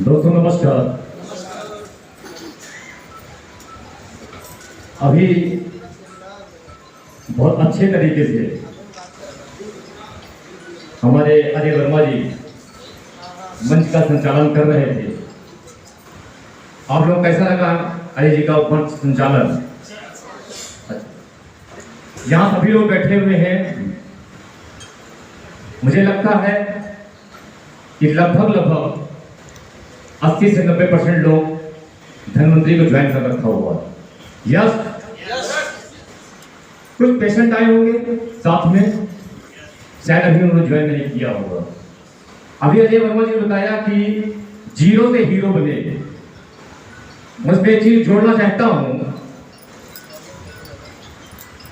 दोस्तों नमस्कार। अभी बहुत अच्छे तरीके से हमारे अजय वर्मा जी मंच का संचालन कर रहे थे। आप लोग कैसा लगा अजय जी का मंच संचालन? यहाँ सभी लोग बैठे हुए हैं। मुझे लगता है कि लगभग 80 से 90% लोग धनवंतरी को ज्वाइन कर रखा हुआ है। यस, कुछ पेशेंट आए होंगे साथ में, शायद अभी उन्होंने ज्वाइन नहीं किया होगा। अभी अजय वर्मा जी ने बताया कि जीरो से हीरो बने। मैं इसमें एक चीज जोड़ना चाहता हूं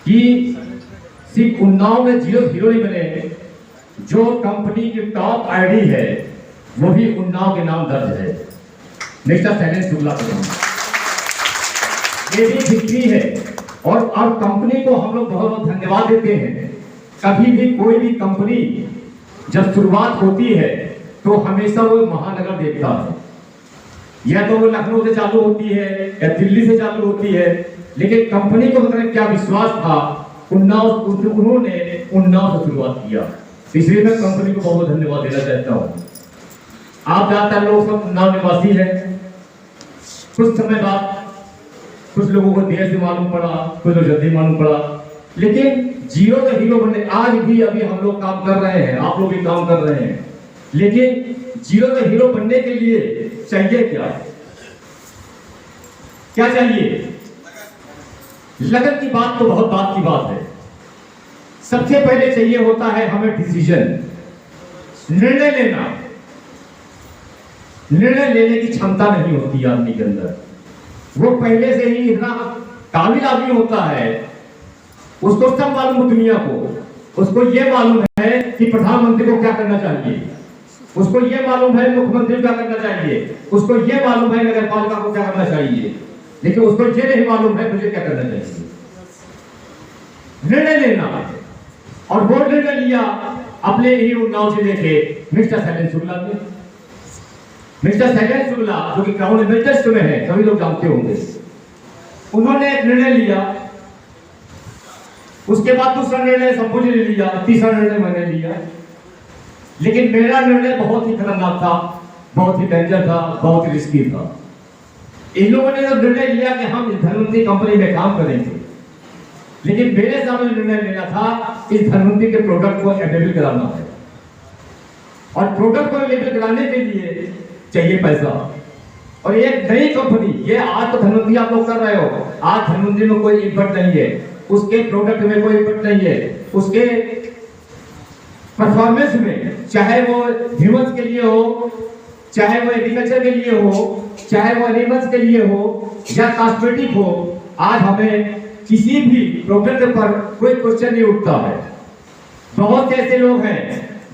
कि सिर्फ उन्नाव में जीरो हीरो नहीं बने, जो कंपनी की टॉप आईडी है वो भी उन्नाव के नाम दर्ज है, मिस्टर शैलेंद्र शुक्ला के नाम। ये भी हिस्ट्री है और कंपनी को हम लोग बहुत बहुत धन्यवाद देते हैं। कभी भी कोई भी कंपनी जब शुरुआत होती है तो हमेशा वो महानगर देखता है, या तो वो लखनऊ से चालू होती है या दिल्ली से चालू होती है, लेकिन कंपनी को मतलब क्या विश्वास था, उन्होंने उन्नाव से शुरुआत किया। इसलिए मैं कंपनी को बहुत धन्यवाद देना चाहता हूँ। आप ज्यादातर लोग सब उन्नाव निवासी हैं। कुछ समय बाद कुछ लोगों को देर से मालूम पड़ा, कुछ लोग जल्दी मालूम पड़ा, लेकिन जीरो से हीरो बनने आज भी अभी हम लोग काम कर रहे हैं, आप लोग भी काम कर रहे हैं। लेकिन जीरो से हीरो बनने के लिए चाहिए क्या? क्या चाहिए? लगन की बात तो बहुत बात की बात है। सबसे पहले चाहिए होता है हमें डिसीजन, निर्णय लेना। निर्णय लेने की क्षमता नहीं होती आदमी के अंदर। वो पहले से ही इतना काबिल आदमी होता है, उसको सब मालूम दुनिया को। उसको ये मालूम है कि प्रधानमंत्री को क्या करना चाहिए, उसको ये मालूम है मुख्यमंत्री को क्या करना चाहिए, उसको ये मालूम है नगर पालिका को क्या करना चाहिए, लेकिन उसको ये नहीं मालूम है मुझे क्या करना चाहिए। निर्णय लेना, और वो निर्णय लिया अपने ही उन्नाव जिले के मिस्टर शैलेंद्र शुक्ला ने। मिस्टर शैलेंद्र शुक्ला जो कि क्राउन एडवेंचर्स में है, सभी लोग जानते होंगे। उन्होंने एक निर्णय लिया, उसके बाद दूसरा निर्णय शंभू जी ने लिया, तीसरा निर्णय मैंने लिया। लेकिन मेरा निर्णय बहुत ही खतरनाक था, बहुत ही डेंजर था, बहुत ही रिस्की था। इन लोगों ने तो निर्णय लिया कि हम इस धनवंतरी कंपनी में काम करेंगे, लेकिन मेरे सामने निर्णय लेना था इस धनवंतरी के प्रोडक्ट को अवेलेबल कराना है, और प्रोडक्ट को अवेलेबल कराने के लिए चाहिए पैसा। और एक नई कंपनी, ये आज तो धनवंतरी आप लोग कर रहे हो, आज धनवंतरी में कोई इम्पैक्ट नहीं है, उसके प्रोडक्ट में कोई इम्पैक्ट नहीं है, उसके परफॉर्मेंस में, चाहे वो ह्यूमंस के लिए हो, चाहे वो एग्रीकल्चर के लिए हो, चाहे वो एनिमल्स के लिए हो या कॉस्मेटिक हो, आज हमें किसी भी प्रोडक्ट पर कोई क्वेश्चन नहीं उठता है। बहुत से ऐसे लोग हैं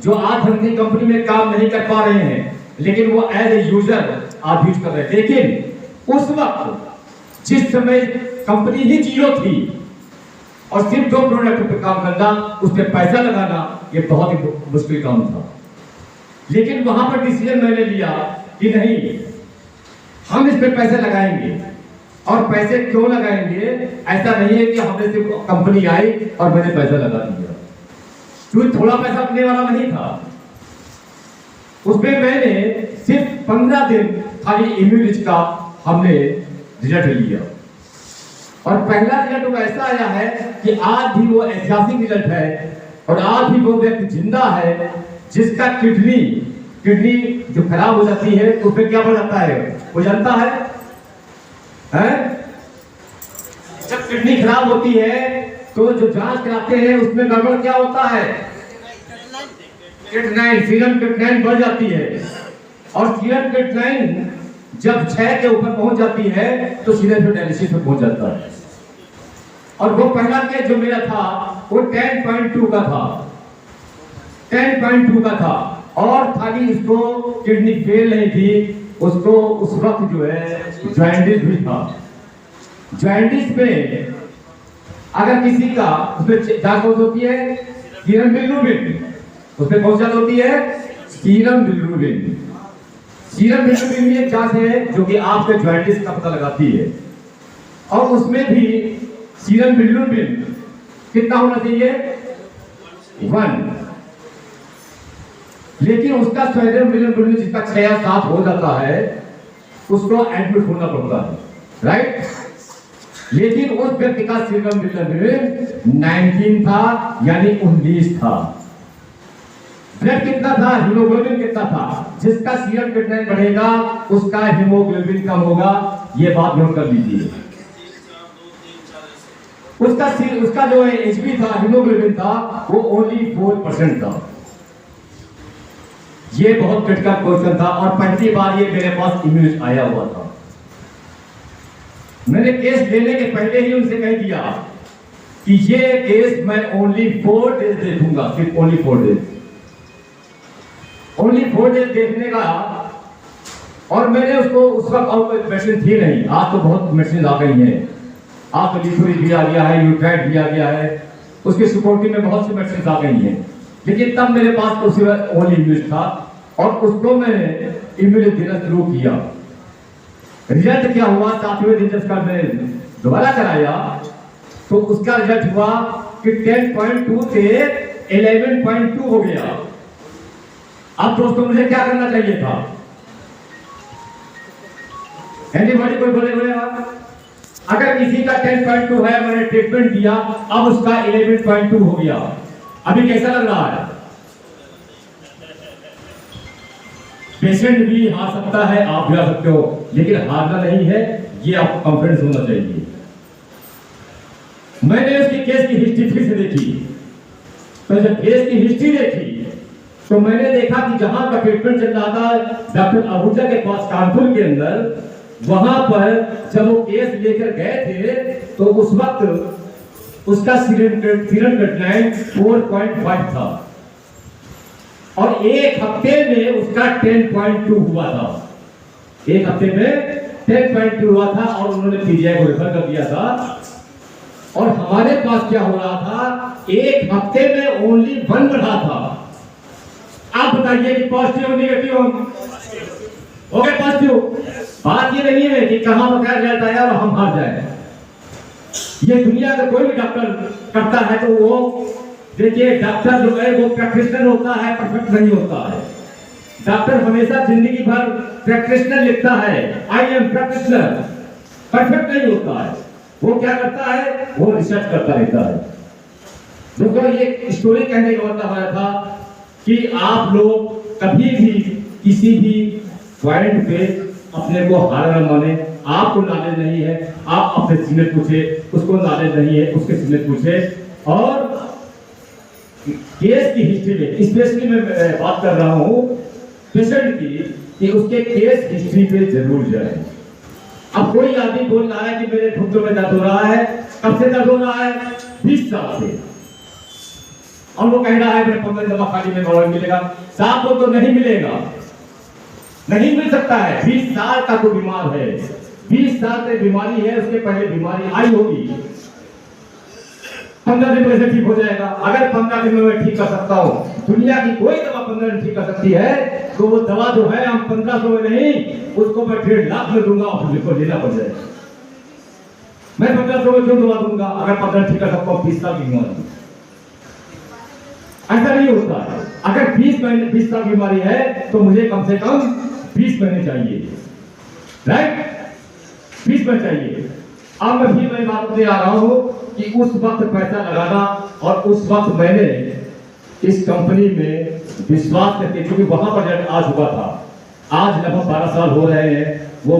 जो आज धनवंतरी कंपनी में काम नहीं कर पा रहे हैं, लेकिन वो एज ए यूजर आज यूज कर रहे हैं। लेकिन उस वक्त जिस समय कंपनी ही जीरो थी और सिर्फ 2 प्रोडक्ट पर काम करना, उस पर पैसा लगाना, ये बहुत ही मुश्किल काम था। लेकिन वहां पर डिसीजन मैंने लिया कि नहीं, हम इस पे पैसे लगाएंगे। और पैसे क्यों लगाएंगे? ऐसा नहीं है कि हमने सिर्फ कंपनी आई और मैंने पैसा लगा दिया, क्योंकि थोड़ा पैसा अपने वाला नहीं था। उसमें मैंने सिर्फ 15 दिन खाली इम्यूनिज का हमने रिजल्ट लिया, और पहला रिजल्ट वो ऐसा आया है कि आज भी वो ऐतिहासिक रिजल्ट है, और आज भी वो व्यक्ति जिंदा है जिसका किडनी जो खराब हो जाती है तो उसमें क्या बढ़ जाता है, वो जानता है? जब किडनी खराब होती है तो जो जांच कराते हैं उसमें गड़बड़ क्या होता है? क्रिएटिनिन, सीरम क्रिएटिनिन बढ़ जाती है, और सीरम क्रिएटिनिन जब 6 के ऊपर पहुंच जाती है तो सीधे फिर डायलिसिस में पहुंच जाता है। और वो पहला केस जो मेरा था वो 10.2 का था, 10.2 का था, और खाली उसको किडनी फेल नहीं थी, उसको उस वक्त जो है जॉइंटिस भी था। जॉइंटिस में अगर किसी का उसमें जांच होती है सीरम बिलिरुबिन, उसमें कौन सा होती है? Serum bilirubin. सीरम बिलिरुबिन एक जांच है जो कि आपके जॉइंटिस का पता लगाती है, और उसमें भी सीरम बिलिरुबिन कितना होना चाहिए? 1। लेकिन उसका सीरम बिलिरुबिन जिसका 6 या 7 हो जाता है उसको एडमिट होना पड़ता है, राइट। लेकिन उस व्यक्ति का सीरम बिलिरुबिन 19 था, यानी 19 था। ब्लड कितना था? हीमोग्लोबिन कितना था? जिसका सीरम क्रिएटिनिन बढ़ेगा उसका हीमोग्लोबिन कम होगा, ये बात नोट कर लीजिए। उसका जो है एचबी था, हीमोग्लोबिन था, वो ओनली 4% था। ये बहुत क्रिटिकल क्वेश्चन था और पहली बार ये मेरे पास इमेज आया हुआ था। मैंने केस लेने के पहले ही उनसे कह दिया कि ये केस मैं ओनली 4 डेज देखूंगा, सिर्फ ओनली 4 डेज, ओनली 4 डेज देखने का। और मैंने उसको उस वक्त और कोई मेडिसिन थी नहीं, आज तो बहुत मेडिसिन आ गई हैं, आज तो लिथोरी दिया गया है, यूट्राइड दिया गया है, उसके सपोर्टिव में बहुत सी मेडिसिन आ गई हैं। लेकिन तब मेरे पास तो सिर्फ ओनली इम्यूज था और उसको मैंने इम्यूज देना शुरू किया। रिजल्ट क्या हुआ? 7वें दिन जब का मैं दोबारा कराया तो उसका रिजल्ट हुआ कि 10.2 से 11.2 हो गया। अब दोस्तों मुझे क्या करना चाहिए था? एंटीबॉडी कोई बोले आप, अगर किसी का 10.2 है, मैंने ट्रीटमेंट दिया, अब उसका 11.2 हो गया, अभी कैसा लग रहा है? पेशेंट भी हार सकता है, आप भी हार सकते हो, लेकिन हारना नहीं है, ये आपको कॉन्फिडेंस होना चाहिए। मैंने उसकी केस की हिस्ट्री फिर से देखी, तो जब केस की हिस्ट्री देखी तो मैंने देखा कि जहां का ट्रीटमेंट चल रहा था डॉक्टर आहूजा के पास कानपुर के अंदर, वहां पर जब वो केस लेकर गए थे तो उस वक्त उसका सीरम क्रिएटिनिन 4.5 था और एक हफ्ते में उसका 10.2 हुआ था। एक हफ्ते में 10.2 हुआ था और उन्होंने पीजीआई को रेफर कर दिया था। और हमारे पास क्या हो रहा था? एक हफ्ते में ओनली 1 बढ़ा था। आप बताइए कि पॉजिटिव नेगेटिव हो गए? पॉजिटिव। बात ये नहीं है कि कहां पर क्या रिजल्ट आया और हम हार जाए। ये दुनिया का कोई भी डॉक्टर करता है तो वो देखिए, डॉक्टर जो है वो प्रैक्टिशनर होता है, परफेक्ट नहीं होता है। डॉक्टर हमेशा जिंदगी भर प्रैक्टिशनर लिखता है, आई एम प्रैक्टिशनर, परफेक्ट नहीं होता है। वो क्या करता है? वो रिसर्च करता रहता है। दोस्तों, ये स्टोरी कहने का मतलब आया था कि आप लोग कभी भी किसी भी पॉइंट पे अपने को हार न माने। आपको नॉलेज नहीं है, आप अपने सीनियर पूछे, उसको नॉलेज नहीं है, उसके सीनियर पूछे। और केस की हिस्ट्री में स्पेशली मैं बात कर रहा हूं पेशेंट की, कि उसके केस हिस्ट्री पे जरूर जाए। अब कोई आदमी बोल रहा है कि मेरे घुटनों में दर्द हो रहा है, कब से दर्द हो रहा है? 20 साल से। और वो कह रहा है मेरे 15 दवा खाली में दवा मिलेगा। साहब वो तो नहीं मिलेगा, नहीं मिल सकता है। 20 साल का कोई बीमार है, 20 साल से बीमारी है, उसके पहले बीमारी आई होगी, 15 दिन में से ठीक हो जाएगा। अगर 15 दिन में मैं ठीक कर सकता हूँ, दुनिया की कोई दवा 15 दिन ठीक कर सकती है, तो वो दवा जो है हम 1500 में नहीं, उसको मैं 1.5 लाख में दूंगा और मुझको लेना पड़ जाएगा। मैं 1500 में क्यों दवा दूंगा अगर 15 ठीक कर सकता हूँ 20 साल की बीमारी? ऐसा नहीं होता है। अगर 20 साल की बीमारी है तो मुझे कम से कम 20 महीने चाहिए, राइट? 20 महीने चाहिए। अब मैं भी बात करने आ रहा हूं कि उस वक्त पैसा लगाना, और उस वक्त मैंने इस कंपनी में विश्वास करके, क्योंकि वहां पर रिजल्ट आज हुआ था, आज लगभग 12 साल हो रहे हैं। वो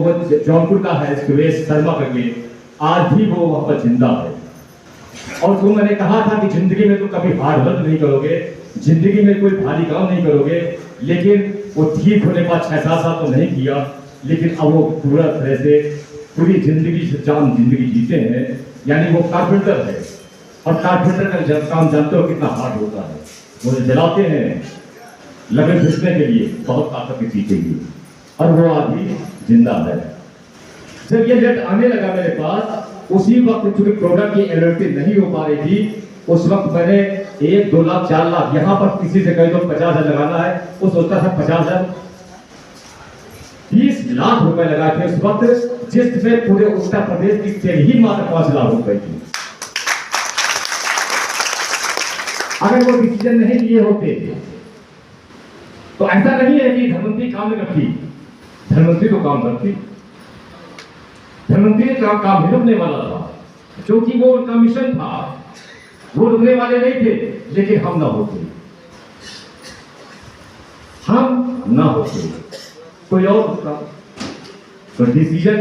जौनपुर का है सुरेश शर्मा करके, आज भी वो वहां पर जिंदा है। और जो मैंने कहा था कि जिंदगी में तो कभी हार्ड वर्क नहीं करोगे, जिंदगी में कोई भारी काम नहीं करोगे, लेकिन वो ठीक होने बाद 6-7 साल तो नहीं किया, लेकिन अब वो पूरा तरह से पूरी जिंदगी से जान जिंदगी जीते हैं। यानी वो कारपेंटर है, और कारपेंटर का काम जानते हो कितना हार्ड होता है। वो जलाते हैं लकड़ी घिसने के लिए, बहुत ताकत की चीज चाहिए, और वो अभी जिंदा है। जब ये रिजल्ट आने लगा मेरे पास, उसी वक्त चूंकि प्रोडक्ट की एलोटी नहीं हो पा रही थी, उस वक्त मैंने 1, 2 लाख, 4 लाख, यहाँ पर किसी से कहीं तो 50,000 लगाना है, वो सोचता था 50,000 30 लाख रुपए लगाए थे उस वक्त, जिसमें पूरे उत्तर प्रदेश की सेल ही मात्र 5 लाख रुपए की। अगर वो डिसीजन नहीं लिए होते तो ऐसा नहीं है कि धनवंतरी काम नहीं करती, धनवंतरी तो काम करती, धनवंतरी का काम ही रुकने वाला था, क्योंकि वो उनका मिशन था, वो रुकने वाले नहीं थे। लेकिन हम ना होते, हम ना होते कोई और होता। तो डिसीजन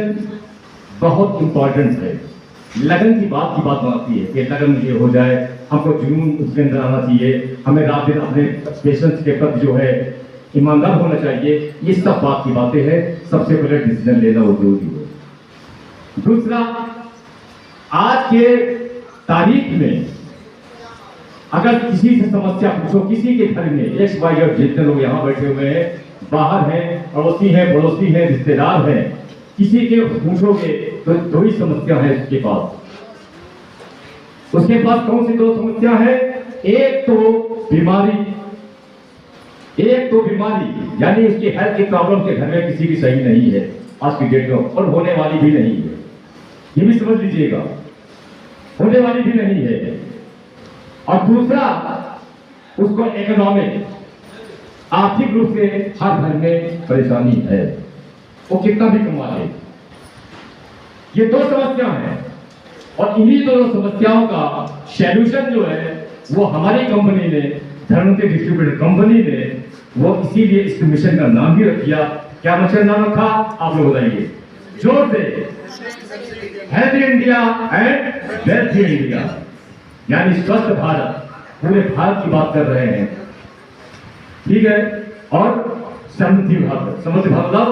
बहुत इंपॉर्टेंट है। लगन की बात आती है कि लगन ये हो जाए, हमको जुनून उसके अंदर आना चाहिए, हमें रात दिन अपने पेशेंट्स के प्रति जो है ईमानदार होना चाहिए। ये सब बात की बातें हैं। सबसे पहले डिसीजन लेना वो जरूरी है। दूसरा, आज के तारीख में अगर किसी से समस्या पूछो, किसी के घर में एक्स वाई और जितने लोग यहाँ बैठे हुए हैं, बाहर हैं, पड़ोसी हैं, रिश्तेदार हैं, किसी के पूछोगे तो दो ही समस्या है उसके पास। उसके पास कौन सी दो समस्या है? एक तो बीमारी, यानी उसकी हेल्थ की प्रॉब्लम के घर में किसी की सही नहीं है आज की डेट में, और होने वाली भी नहीं है। ये भी समझ लीजिएगा, होने वाली भी नहीं है। और दूसरा, उसको इकोनॉमिक, आर्थिक रूप से हर घर में परेशानी है, वो कितना भी कमा ले। ये दो समस्या है, और इन्हीं दोनों समस्याओं का सॉल्यूशन जो है वो हमारी कंपनी ने, धनवंतरी डिस्ट्रीब्यूटर कंपनी ने, वो इसीलिए इस मिशन का नाम भी रख दिया। क्या मिशन नाम रखा? आप लोग बताइए जोर से। Health India and wealth India, यानी स्वस्थ भारत, पूरे भारत की बात कर रहे हैं, ठीक है। और समृद्धि भारत